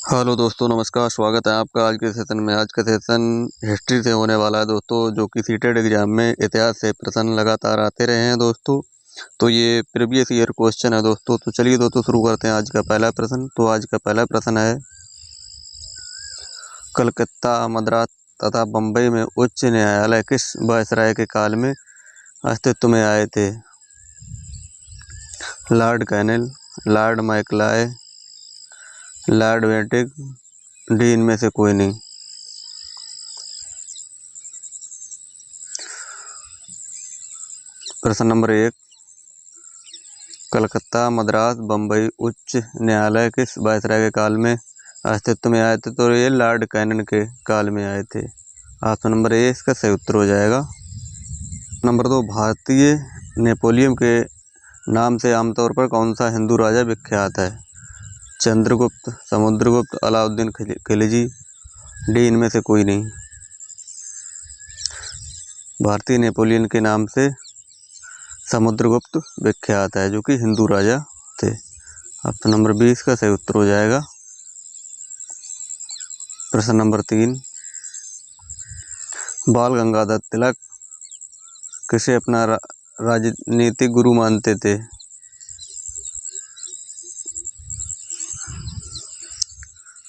Hello दोस्तों, नमस्कार। स्वागत है आपका आज के सेशन में। आज का सेशन हिस्ट्री से होने वाला है दोस्तों, जो कि सीटेड एग्जाम में इतिहास से प्रश्न लगातार आते रहे हैं दोस्तों। तो ये प्रीवियस ईयर क्वेश्चन है दोस्तों। तो चलिए दोस्तों शुरू करते हैं आज का पहला प्रश्न। तो आज का पहला प्रश्न है, कलकत्ता, मद्रास तथा बम्बई में उच्च न्यायालय किस वायसराय के काल में अस्तित्व में आए थे? Lord Canning, Lord Macaulay, Lord Bentinck, D इनमें से कोई नहीं। प्रश्न नंबर 1, कलकत्ता, मद्रास, बम्बई उच्च न्यायालय किस वायसराय के काल में अस्तित्व में आए थे? तो ये लॉर्ड कैनिल के काल में आए थे। ऑप्शन नंबर ए इसका सही उत्तर हो जाएगा। नंबर 2, भारतीय नेपोलियन के नाम से आमतौर पर कौन सा हिंदू राजा विख्यात है? चंद्रगुप्त, समुद्रगुप्त, अलाउद्दीन खिलजी, डी इनमें से कोई नहीं। भारतीय नेपोलियन के नाम से समुद्रगुप्त विख्यात है, जो कि हिंदू राजा थे। ऑप्शन नंबर 20 का सही उत्तर हो जाएगा। प्रश्न नंबर 3, बाल गंगाधर तिलक किसे अपना राजनीतिक गुरु मानते थे?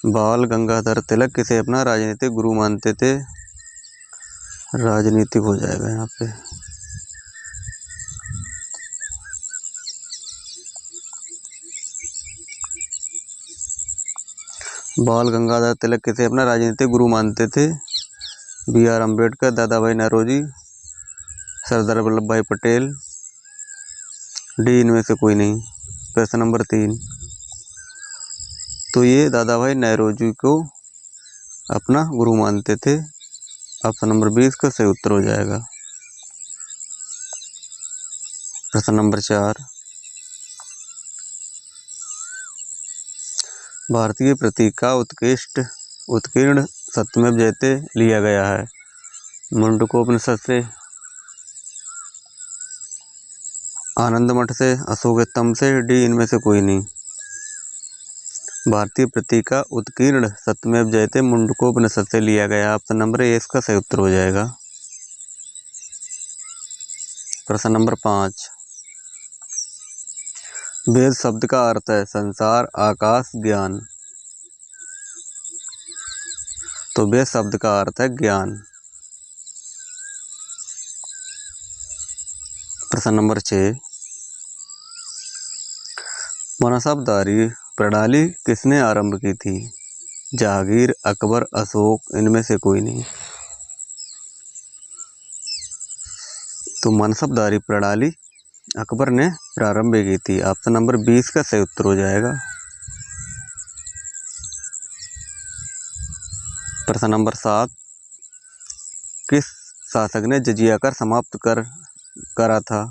बाल गंगाधर तिलक किसे अपना राजनीतिक गुरु मानते थे? राजनीतिक हो जाएगा यहाँ पे। बाल गंगाधर तिलक किसे अपना राजनीतिक गुरु मानते थे? बी.आर. अम्बेडकर, दादा भाई नौरोजी, सरदार वल्लभ भाई पटेल, डी इनमें से कोई नहीं। प्रश्न नंबर 3, तो ये दादा भाई नौरोजी को अपना गुरु मानते थे। ऑप्शन नंबर 20 का सही उत्तर हो जाएगा। प्रश्न नंबर 4, भारतीय प्रतीक का उत्कीर्ण सत्यमेव जयते लिया गया है? मुंडकोपनिषद से, आनंद मठ से, अशोक स्तंभ से, डी इनमें से कोई नहीं। भारतीय प्रतीक का उत्कीर्ण सत्यमेव जयते मुंडकोपनिषद से लिया गया। ऑप्शन नंबर ए इसका सही उत्तर हो जाएगा। प्रश्न नंबर 5, वेद शब्द का अर्थ है संसार, आकाश, ज्ञान। तो वेद शब्द का अर्थ है ज्ञान। प्रश्न नंबर 6, मनसबदारी प्रणाली किसने आरंभ की थी? जहांगीर, अकबर, अशोक, इनमें से कोई नहीं। तो मनसबदारी प्रणाली अकबर ने प्रारंभ की थी। ऑप्शन नंबर 20 का सही उत्तर हो जाएगा। प्रश्न नंबर 7, किस शासक ने जजिया कर समाप्त करा था?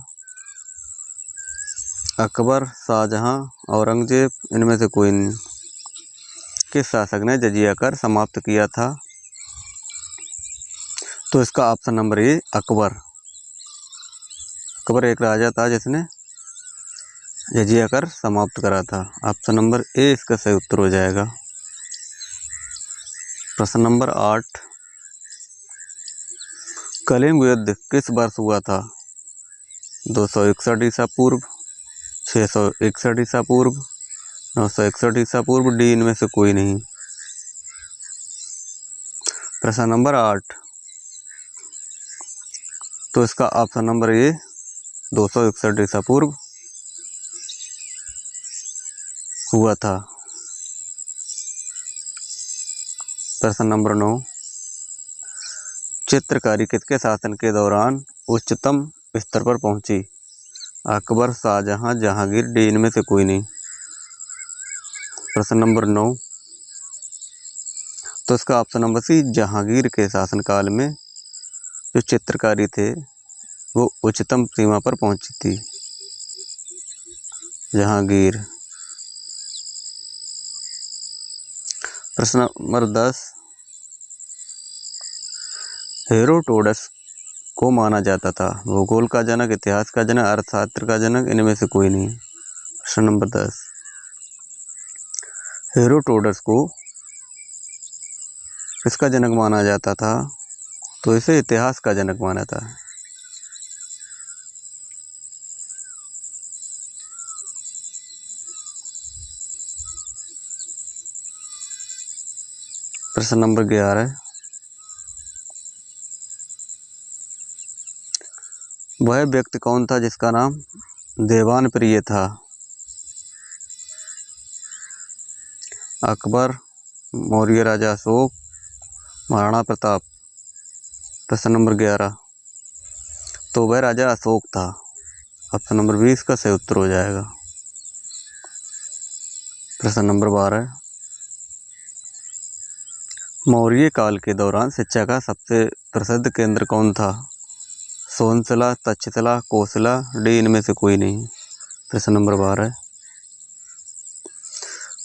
अकबर, शाहजहां, औरंगजेब, इनमें से कोई नहीं। किस शासक ने जजिया कर समाप्त किया था? तो इसका option number A Akbar. Akbar एक राजा था जिसने जजिया कर समाप्त करा था। ऑप्शन नंबर ए इसका सही उत्तर हो जाएगा। प्रश्न नंबर 8, कलिंग युद्ध किस वर्ष हुआ था? 261 ईसा पूर्व, 661 ईसा पूर्व, 961 ईसा पूर्व, डी इनमें से कोई नहीं। प्रश्न नंबर 8, तो इसका ऑप्शन नंबर ए 261 ईसा पूर्व हुआ था। प्रश्न नंबर 9, चित्रकारी किसके शासन के दौरान उच्चतम स्तर पर पहुंची? अकबर, शाहजहां, जहांगीर, डी इनमें से कोई नहीं। प्रश्न नंबर 9, तो इसका ऑप्शन नंबर सी जहांगीर के शासनकाल में जो चित्रकारी थे वो उच्चतम सीमा पर पहुंची थी। जहांगीर। प्रश्न नंबर 10, हेरोडोटस को माना जाता था भूगोल का जनक, इतिहास का जनक, अर्थशास्त्र का जनक, इनमें से कोई नहीं। प्रश्न नंबर 10, हेरोडोटस को किसका जनक माना जाता था? तो इसे इतिहास का जनक माना था। प्रश्न नंबर 11, वह व्यक्ति कौन था जिसका नाम देवान प्रिय था? अकबर, मौर्य राजा अशोक, महाराणा प्रताप। प्रश्न नंबर 11, तो वह राजा अशोक था। ऑप्शन नंबर 20 का सही उत्तर हो जाएगा। प्रश्न नंबर 12, मौर्य काल के दौरान शिक्षा का सबसे प्रसिद्ध केंद्र कौन था? सोनशिला, तक्षशिला, कोसला, डी इनमें से कोई नहीं। प्रश्न नंबर 12,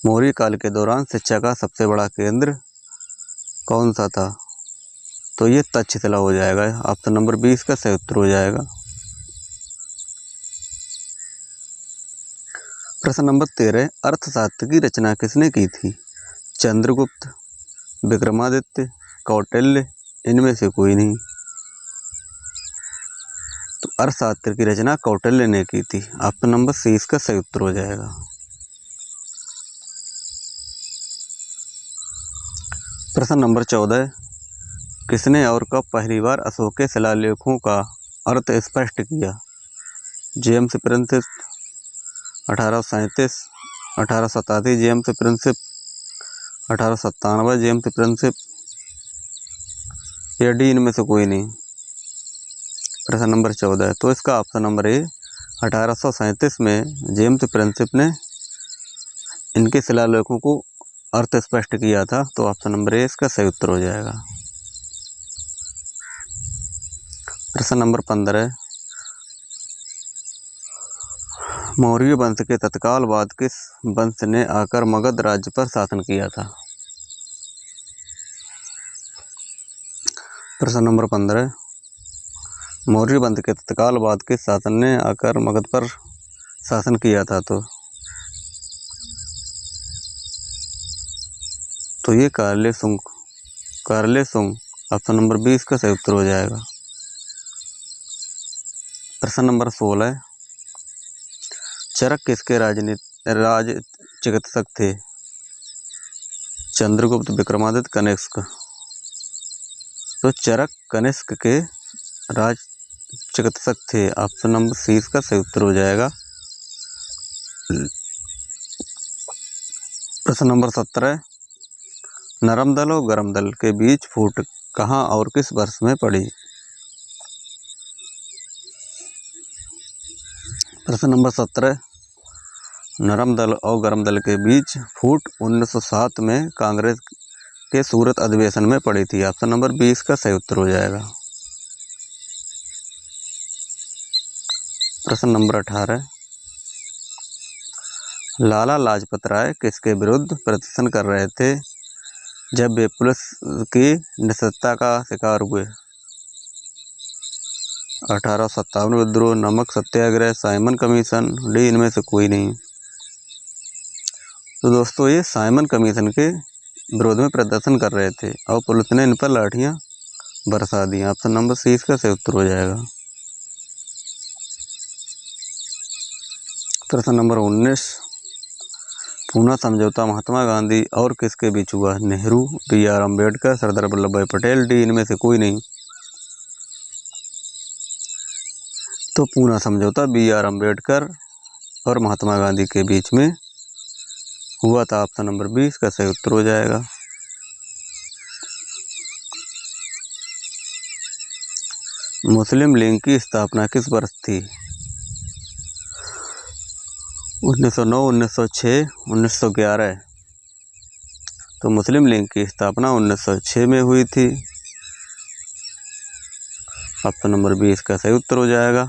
मौर्य काल के दौरान शिक्षा का सबसे बड़ा केंद्र कौन सा था? तो ये तक्षशिला हो जाएगा। ऑप्शन नंबर 20 का सही उत्तर हो जाएगा। प्रश्न नंबर 13, अर्थशास्त्र की रचना किसने की थी? चंद्रगुप्त, विक्रमादित्य, कौटिल्य, इनमें से कोई नहीं। तो अर्थशास्त्र की रचना कौटिल्य ने की थी। ऑप्शन नंबर सी इसका सही उत्तर हो जाएगा। प्रश्न नंबर 14, किसने और कब पहली बार अशोक के शिलालेखों का अर्थ स्पष्ट किया? James Prinsep, 1837, 1887 James Prinsep, 1897 James Prinsep, या डी इनमें से कोई नहीं। प्रश्न नंबर 14, तो इसका ऑप्शन नंबर ए 1837 में जेम्स प्रिंसिप ने इनके शिलालेखों को अर्थ स्पष्ट किया था। तो ऑप्शन नंबर ए इसका सही उत्तर हो जाएगा। प्रश्न नंबर 15, मौर्य वंश के तत्काल बाद किस वंश ने आकर मगध राज्य पर शासन किया था? प्रश्न नंबर 15, मौर्य वंश के तत्काल बाद किस शासन ने आकर मगध पर शासन किया था? तो ये कारले सुंग। ऑप्शन नंबर 20 का सही उत्तर हो जाएगा। प्रश्न नंबर 16, चरक किसके राज चिकित्सक थे? चंद्रगुप्त, विक्रमादित्य, कनिष्क। तो चरक कनिष्क के राज चिकित्सक थे। ऑप्शन नंबर सी इसका सही उत्तर हो जाएगा। प्रश्न नंबर 17, नरम दल और गरम दल के बीच फूट कहाँ और किस वर्ष में पड़ी? प्रश्न नंबर 17, नरम दल और गरम दल के बीच फूट 1907 में कांग्रेस के सूरत अधिवेशन में पड़ी थी। ऑप्शन नंबर 20 का सही उत्तर हो जाएगा। प्रश्न नंबर 18, लाला लाजपत राय किसके विरुद्ध प्रदर्शन कर रहे थे जब वे पुलिस की निष्ठता का शिकार हुए? 1857 विद्रोह, नमक सत्याग्रह, साइमन कमीशन, डी इनमें से कोई नहीं। तो दोस्तों ये साइमन कमीशन के विरोध में प्रदर्शन कर रहे थे और पुलिस ने इन पर लाठियां बरसा दी। ऑप्शन नंबर सी इसका सही उत्तर हो जाएगा। प्रश्न नंबर 19, पूना समझौता महात्मा गांधी और किसके बीच हुआ? नेहरू, बी.आर. अम्बेडकर, सरदार वल्लभ भाई पटेल, डी इनमें से कोई नहीं। तो पूना समझौता बी.आर. अम्बेडकर और महात्मा गांधी के बीच में हुआ था। ऑप्शन नंबर 20 का सही उत्तर हो जाएगा। मुस्लिम लीग की स्थापना किस वर्ष थी? 1909, 1906, 1911। तो मुस्लिम लीग की स्थापना 1906 में हुई थी। ऑप्शन नंबर 20 का सही उत्तर हो जाएगा।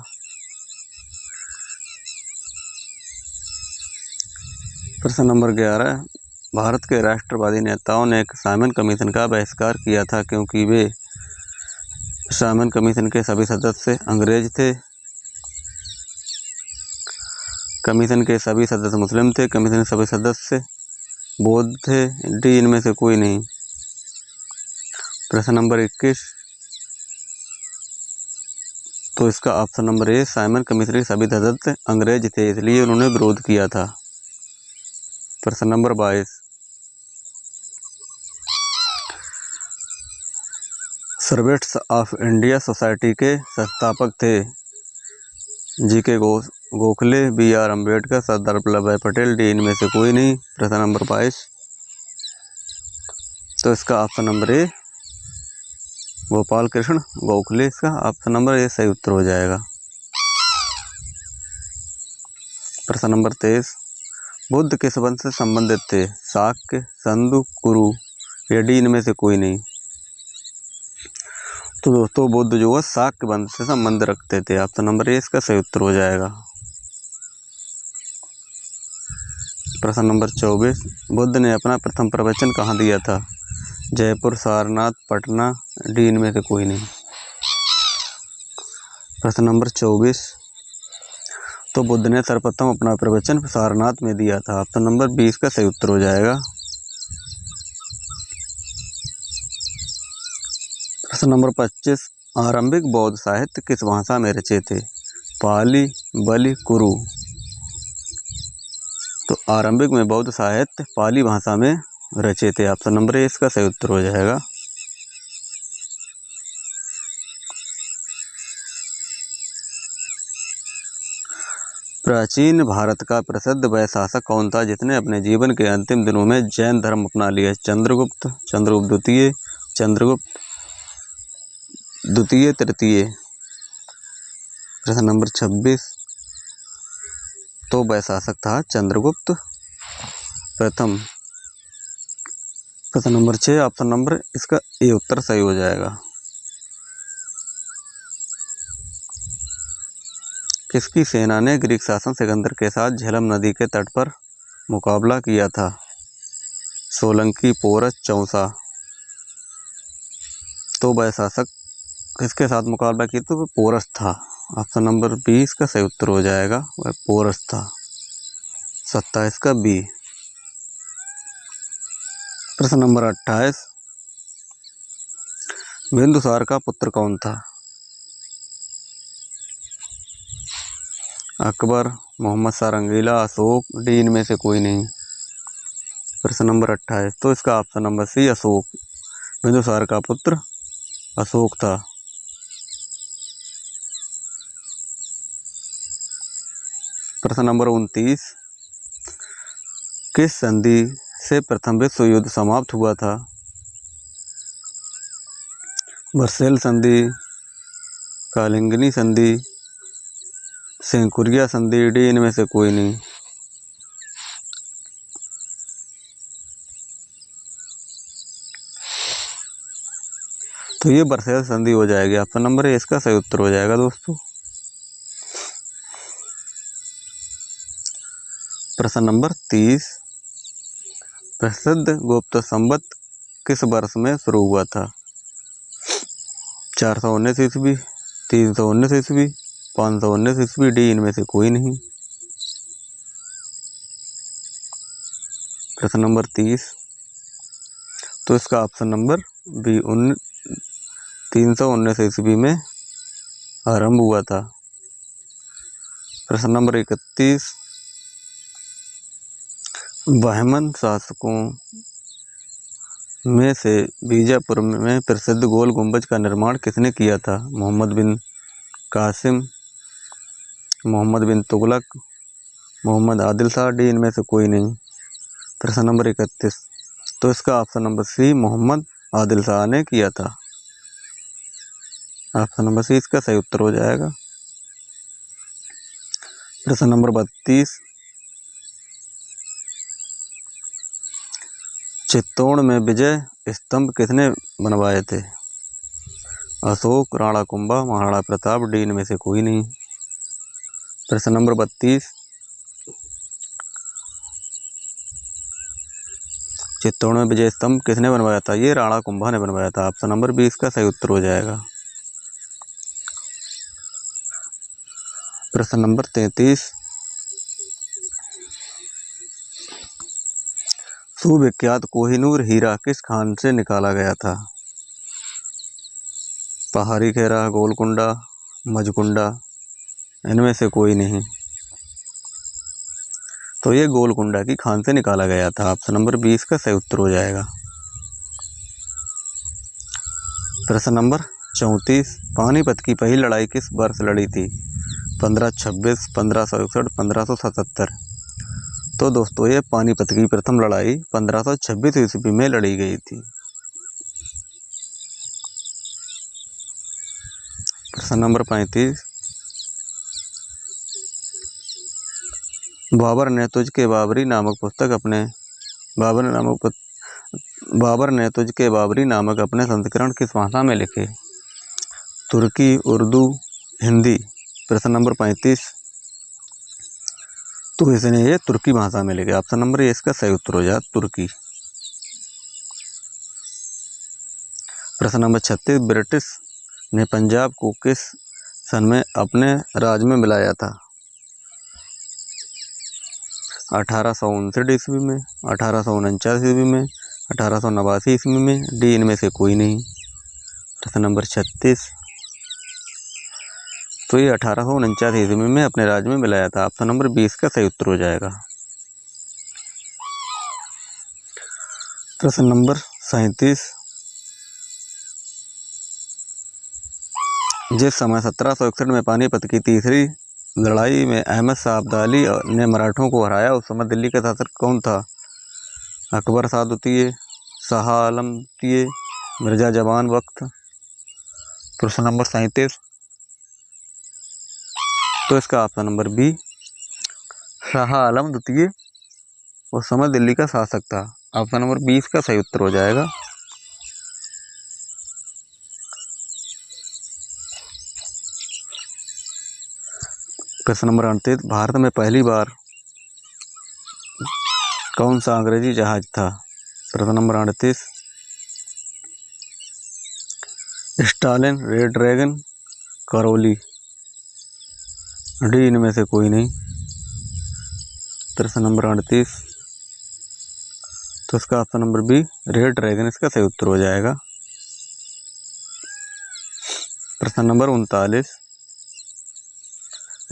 प्रश्न नंबर 11, भारत के राष्ट्रवादी नेताओं ने साइमन कमीशन का बहिष्कार किया था क्योंकि वे साइमन कमीशन के सभी सदस्य अंग्रेज थे, कमीशन के सभी सदस्य मुस्लिम थे, कमीशन के सभी सदस्य बौद्ध थे, डी इनमें से कोई नहीं। प्रश्न नंबर 21, तो इसका option number A Simon commission के सभी सदस्य अंग्रेज थे, इसलिए उन्होंने विरोध किया था। प्रश्न number 22, servants of India society के संस्थापक थे। जी.के. गोखले, बी.आर. अम्बेडकर, सरदार वल्लभ भाई पटेल, डी इनमें से कोई नहीं। प्रश्न नंबर 22, तो इसका option number A Gopal Krishna Gokhale, इसका ऑप्शन नंबर ए सही उत्तर हो जाएगा। प्रश्न नंबर 23, बुद्ध किस वंश से संबंधित थे? शाक्य, संधु, कुरु या डी इनमें से कोई नहीं। तो दोस्तों बुद्ध जो है शाक्य वंश से संबंध रखते थे, ऑप्शन नंबर ए इसका सही उत्तर हो जाएगा। प्रश्न नंबर 24, बुद्ध ने अपना प्रथम प्रवचन कहाँ दिया था? जयपुर, सारनाथ, पटना, डी इनमें से कोई नहीं। प्रश्न नंबर 24, तो बुद्ध ने सर्वप्रथम अपना प्रवचन सारनाथ में दिया था, ऑप्शन नंबर 20 का सही उत्तर हो जाएगा। प्रश्न नंबर 25, आरंभिक बौद्ध साहित्य किस भाषा में रचे थे? पाली, बलि, कुरु। तो आरंभिक में बौद्ध साहित्य पाली भाषा में रचे थे, ऑप्शन नंबर ए इसका सही उत्तर हो जाएगा। प्राचीन भारत का प्रसिद्ध वह शासक कौन था जिसने अपने जीवन के अंतिम दिनों में जैन धर्म अपना लिया? चंद्रगुप्त, चंद्रगुप्त द्वितीय, चंद्रगुप्त द्वितीय, तृतीय। प्रश्न नंबर 26, तो वह शासक था चंद्रगुप्त प्रथम। प्रश्न नंबर 6, ऑप्शन नंबर इसका ए उत्तर सही हो जाएगा। किसकी सेना ने ग्रीक शासक सिकंदर के साथ झेलम नदी के तट पर मुकाबला किया था? सोलंकी, पोरस, चौसा। तो वह शासक किसके साथ मुकाबला किया? तो वह पोरस था, ऑप्शन नंबर 20 का सही उत्तर हो जाएगा, वह पोरस था। 27 का बी। प्रश्न नंबर 28, बिंदुसार का पुत्र कौन था? अकबर, मोहम्मद शाह रंगीला, अशोक, डी इनमें से कोई नहीं। प्रश्न नंबर 28, तो इसका option number C Ashoka, Bindusara का पुत्र अशोक था। प्रश्न नंबर 29, किस संधि से प्रथम विश्व युद्ध समाप्त हुआ था? वर्सेल संधि, कालिंगनी संधि, सेंकुरिया संधि, डी इनमें से कोई नहीं। तो ये वर्सेल संधि हो जाएगी, ऑप्शन नंबर ए इसका सही उत्तर हो जाएगा दोस्तों। प्रश्न नंबर 30, प्रसिद्ध गुप्त संवत किस वर्ष में शुरू हुआ था? 419 ईस्वी, 319 ईस्वी, 519 ईस्वी, डी इनमें से कोई नहीं। प्रश्न नंबर 30, तो इसका ऑप्शन नंबर बी 319 ईस्वी में आरंभ हुआ था। प्रश्न नंबर 31, बहमन शासकों में से बीजापुर में प्रसिद्ध गोल गुंबज का निर्माण किसने किया था? मोहम्मद बिन कासिम, मोहम्मद बिन तुगलक, मोहम्मद आदिल शाह, डी इनमें से कोई नहीं। प्रश्न नंबर 31, तो इसका option number C Mohammad Adil Shah ने किया था, ऑप्शन नंबर सी इसका सही उत्तर हो जाएगा। प्रश्न नंबर 32, चित्तौड़ में विजय स्तंभ किसने बनवाए थे? अशोक, राणा कुंभा, महाराणा प्रताप, डी इनमें से कोई नहीं। प्रश्न नंबर 32, चित्तौड़ में विजय स्तंभ किसने बनवाया था? ये राणा कुंभा ने बनवाया था, ऑप्शन नंबर 20 का सही उत्तर हो जाएगा। प्रश्न नंबर 33, सुविख्यात कोहिनूर हीरा किस खान से निकाला गया था? पहाड़ी खेरा, गोलकुंडा, मजकुंडा, इनमें से कोई नहीं। तो ये गोलकुंडा की खान से निकाला गया था। ऑप्शन नंबर 20 का सही उत्तर हो जाएगा। प्रश्न नंबर 34, पानीपत की पहली लड़ाई किस वर्ष लड़ी थी? 1526, 1561, 1577। तो दोस्तों ये पानीपत की प्रथम लड़ाई 1526 ईस्वी में लड़ी गई थी। प्रश्न नंबर 35, बाबर ने तुझ के बाबरी नामक अपने संस्करण किस भाषा में लिखे? तुर्की, उर्दू, हिंदी। प्रश्न नंबर 35, तो इसने ये तुर्की भाषा में लिखे। ऑप्शन नंबर ये इसका सही उत्तर हो जाए तुर्की। प्रश्न नंबर 36, ब्रिटिश ने पंजाब को किस सन में अपने राज में मिलाया था? 1859 ईस्वी में, 1849 ईस्वी में, 1889 ईस्वी में, डी इनमें से कोई नहीं। प्रश्न नंबर 36, तो ये 1849 ईस्वी में अपने राज्य में मिलाया था। ऑप्शन नंबर 20 का सही उत्तर हो जाएगा। प्रश्न नंबर 37, जिस समय 1761 में पानीपत की तीसरी लड़ाई में अहमद शाह अब्दाली ने मराठों को हराया, उस समय दिल्ली का शासक कौन था? अकबर शाह द्वितीय, शाह आलम द्वितीय, मिर्जा जवान बख्त। प्रश्न नंबर 37, तो इसका option number B, Shah Alam द्वितीय उस समय दिल्ली का शासक था। ऑप्शन नंबर 20 का सही उत्तर हो जाएगा। प्रश्न नंबर 38, भारत में पहली बार कौन सा अंग्रेजी जहाज था? प्रश्न number 38, Stalin, red dragon, Karauli, D इनमें से कोई नहीं। प्रश्न नंबर 38, तो इसका option number B, red dragon इसका सही उत्तर हो जाएगा। प्रश्न नंबर 39,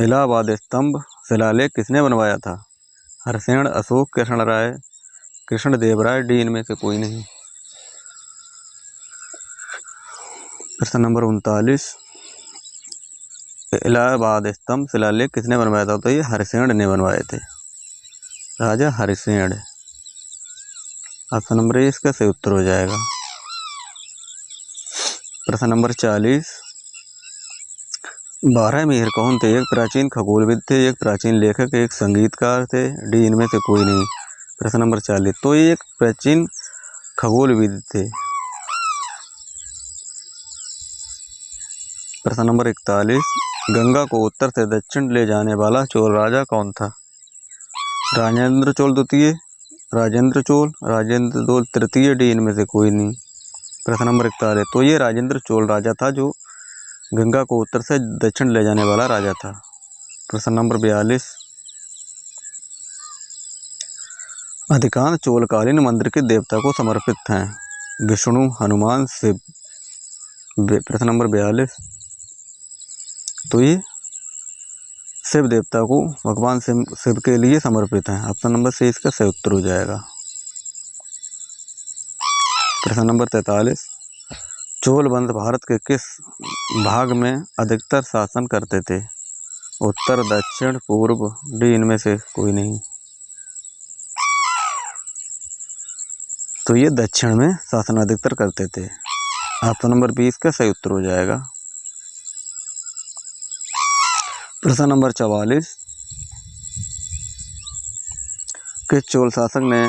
इलाहाबाद स्तंभ शिलालेख किसने बनवाया था? हरिसेन, अशोक, कृष्णदेवराय, डी इनमें से कोई नहीं। प्रश्न नंबर 39, इलाहाबाद स्तंभ शिलालेख किसने बनवाया था? तो ये हरिसेन ने बनवाए थे, राजा हरिसेन। ऑप्शन नंबर ए इसका सही उत्तर हो जाएगा। प्रश्न नंबर 40, 12 मिहिर कौन थे? एक प्राचीन खगोलविद थे, एक प्राचीन लेखक, एक संगीतकार थे, डी इनमें से कोई नहीं। प्रश्न नंबर 40, तो ये एक प्राचीन खगोलविद थे। प्रश्न नंबर 41, गंगा को उत्तर से दक्षिण ले जाने वाला चोल राजा कौन था? राजेंद्र चोल द्वितीय, राजेंद्र चोल तृतीय, डी इनमें से कोई नहीं। प्रश्न नंबर 41, तो ये राजेंद्र चोल राजा था जो गंगा को उत्तर से दक्षिण ले जाने वाला राजा था। प्रश्न नंबर 42, अधिकांश चोलकालीन मंदिर के देवता को समर्पित हैं? विष्णु, हनुमान, शिव। प्रश्न नंबर 42, तो ये शिव देवता को भगवान शिव के लिए समर्पित हैं। ऑप्शन नंबर सी इसका सही उत्तर हो जाएगा। प्रश्न नंबर 43, चोल वंश भारत के किस भाग में अधिकतर शासन करते थे? उत्तर, दक्षिण, पूर्व, डी इनमें से कोई नहीं। तो ये दक्षिण में शासन अधिकतर करते थे। ऑप्शन नंबर 20 का सही उत्तर हो जाएगा। प्रश्न नंबर 44, किस चोल शासक ने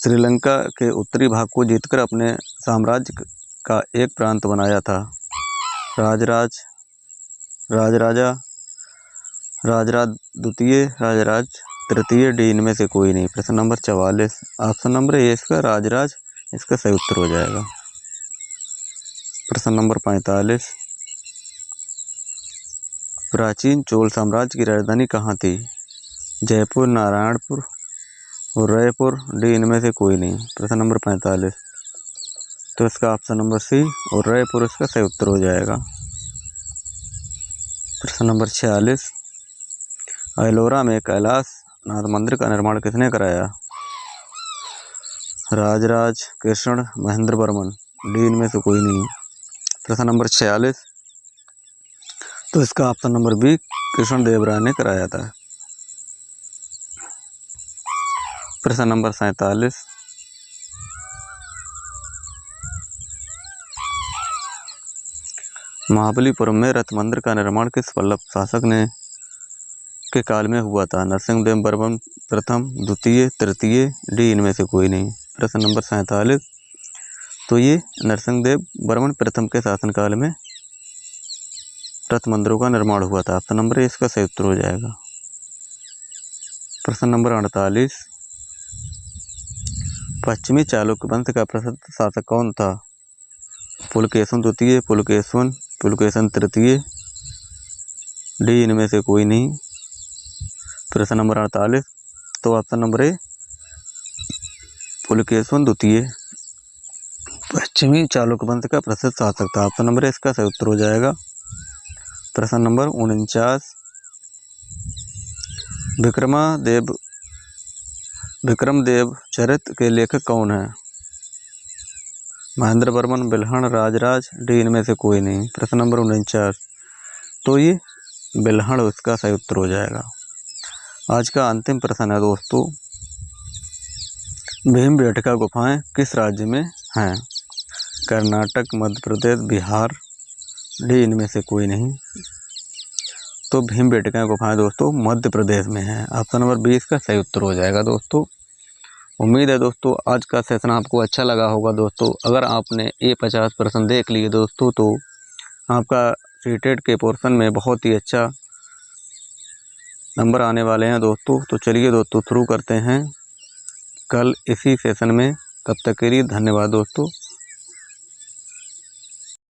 श्रीलंका के उत्तरी भाग को जीतकर अपने साम्राज्य का एक प्रांत बनाया था? राजराज द्वितीय, राजराज तृतीय, डी इनमें से कोई नहीं। प्रश्न नंबर 44, ऑप्शन नंबर ए इसका राजराज इसका सही उत्तर हो जाएगा। प्रश्न नंबर 45, प्राचीन चोल साम्राज्य की राजधानी कहाँ थी? जयपुर, नारायणपुर, उदयपुर, डी इनमें से कोई नहीं। प्रश्न नंबर 45, तो इसका ऑप्शन नंबर सी और रायपुर इसका सही उत्तर हो जाएगा। प्रश्न नंबर 46, एलोरा में कैलाश नाथ मंदिर का निर्माण किसने कराया? राजराज, कृष्ण, महेंद्र वर्मन, डी इनमें से कोई नहीं। प्रश्न नंबर 46, तो इसका ऑप्शन नंबर बी कृष्ण देव राय ने कराया था। प्रश्न नंबर 47, महाबलीपुरम में रथ मंदिर का निर्माण किस पल्लव शासक ने के काल में हुआ था? नरसिंहदेव वर्मन प्रथम, द्वितीय, तृतीय, डी इनमें से कोई नहीं। प्रश्न नंबर 47, तो ये नरसिंहदेव वर्मन प्रथम के शासनकाल में रथ मंदिरों का निर्माण हुआ था। ऑप्शन नंबर ए इसका सही उत्तर हो जाएगा। प्रश्न नंबर 48, पश्चिमी चालुक्य वंश का प्रसिद्ध शासक कौन था? पुलकेशिन द्वितीय, पुलकेशिन तृतीय, डी इनमें से कोई नहीं। प्रश्न नंबर 48, तो ऑप्शन नंबर ए पुलकेशिन द्वितीय पश्चिमी चालुक्य वंश का प्रसिद्ध शासक था। ऑप्शन नंबर ए इसका सही उत्तर हो जाएगा। प्रश्न नंबर 49, विक्रमदेव चरित के लेखक कौन है? महेंद्र वर्मन, बिल्हण, राजराज, डी इनमें से कोई नहीं। प्रश्न नंबर 49, तो ये बिल्हण इसका सही उत्तर हो जाएगा। आज का अंतिम प्रश्न है दोस्तों, भीमबेटका गुफाएं किस राज्य में हैं? कर्नाटक, मध्य प्रदेश, बिहार, डी इनमें से कोई नहीं। तो भीमबेटका गुफाएं दोस्तों मध्य प्रदेश में हैं। ऑप्शन नंबर बी इसका सही उत्तर हो जाएगा दोस्तों। उम्मीद है दोस्तों आज का सेशन आपको अच्छा लगा होगा दोस्तों। अगर आपने ये 50 प्रश्न देख लिए दोस्तों तो आपका सीटेट के पोर्शन में बहुत ही अच्छा नंबर आने वाले हैं दोस्तों। तो चलिए दोस्तों शुरू करते हैं कल इसी सेशन में। तब तक के लिए धन्यवाद दोस्तों।